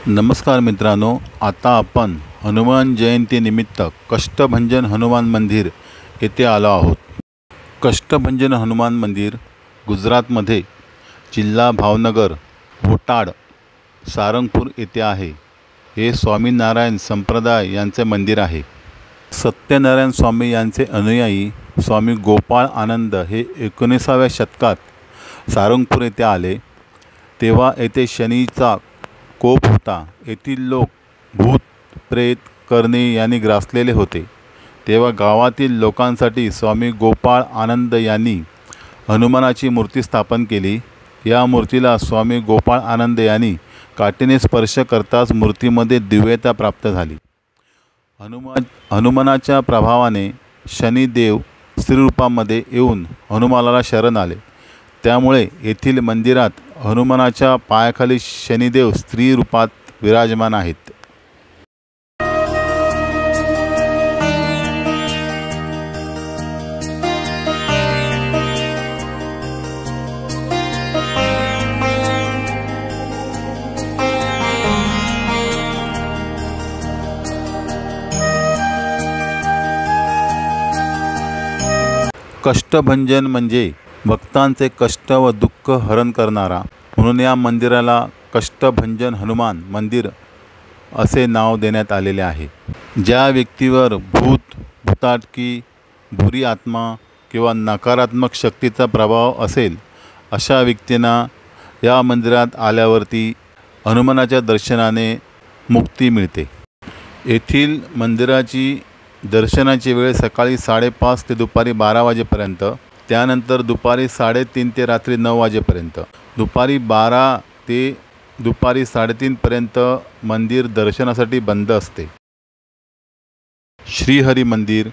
नमस्कार मित्रांनो, आता आपण हनुमान जयंतीनिमित्त कष्टभंजन हनुमान मंदिर येथे आलो आहोत। कष्टभंजन हनुमान मंदिर गुजरातमध्ये जिल्हा भावनगर, बोटाड, सारंगपूर येथे आहे। हे स्वामीनारायण संप्रदाय यांचे मंदिर आहे। सत्यनारायण स्वामी यांचे अनुयायी स्वामी गोपाळ आनंद हे 19व्या शतकात सारंगपूर येथे आले। तेव्हा येथे शनीचा कोप होता। येथील लोक भूत, प्रेत, करणी यांनी ग्रासलेले होते। तेव्हा गावातील लोकांसाठी स्वामी गोपाळ आनंद यांनी हनुमानाची मूर्ती स्थापन केली। या मूर्तीला स्वामी गोपाळ आनंद यांनी काठीने स्पर्श करताच मूर्तीमध्ये दिव्यता प्राप्त झाली। हनुमानाच्या प्रभावाने शनिदेव स्त्रीरूपामध्ये येऊन हनुमानाला शरण आले। त्यामुळे येथील मंदिरात हनुमानाच्या पायाखाली शनिदेव स्त्री रूपात विराजमान आहेत। कष्टभंजन म्हणजे भक्तांचे कष्ट व दुःख हरण करणारा, म्हणून या मंदिराला कष्टभंजन हनुमान मंदिर असे नाव देण्यात आलेले आहे। ज्या व्यक्तीवर भूत, भुताटकी, बुरी आत्मा किंवा नकारात्मक शक्तीचा प्रभाव असेल, अशा व्यक्तींना या मंदिरात आल्यावरती हनुमानाच्या दर्शनाने मुक्ती मिळते। येथील मंदिराची दर्शनाची वेळ सकाळी 5:30 ते दुपारी 12 वाजेपर्यंत, त्यानंतर दुपारी 3:30 ते रात्री 9 वाजेपर्यंत, दुपारी 12 ते दुपारी 3:30 पर्यंत मंदिर दर्शनासाठी बंद असते। श्रीहरी मंदिर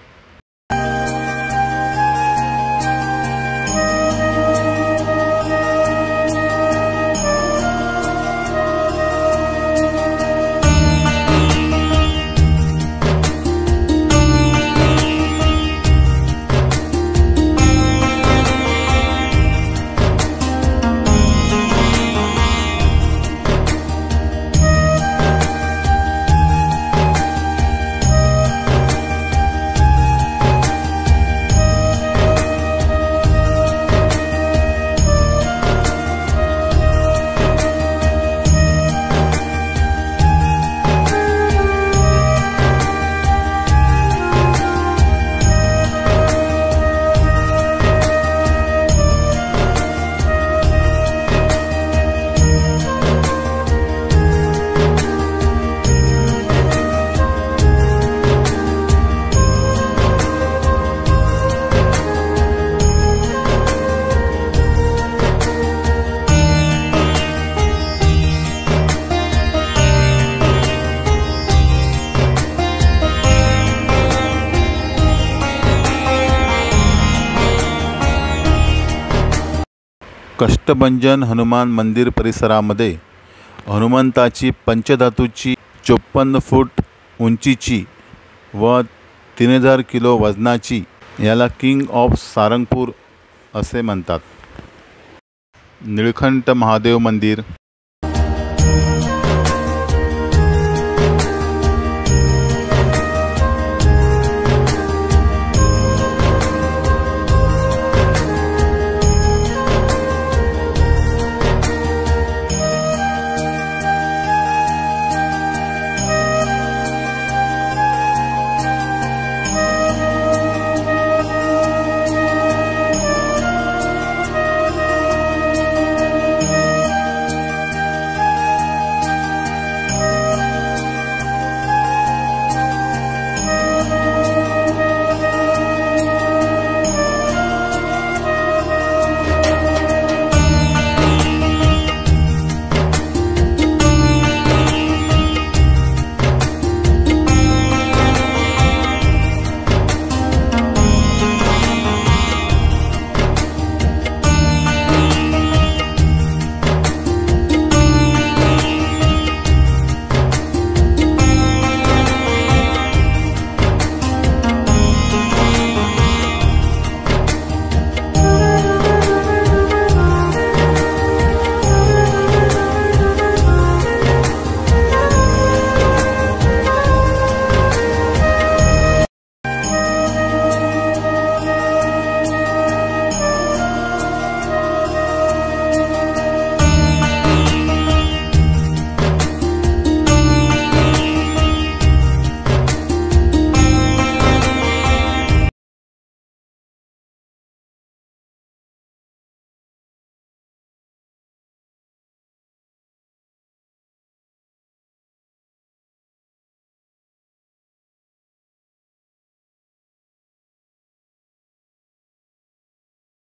कष्टभंजन हनुमान मंदिर परिसरामध्ये हनुमंताची पंचधातूची 54 फूट उंचीची व 3000 किलो वजनाची, याला किंग ऑफ सारंगपूर असे म्हणतात, निळकंठ महादेव मंदिर,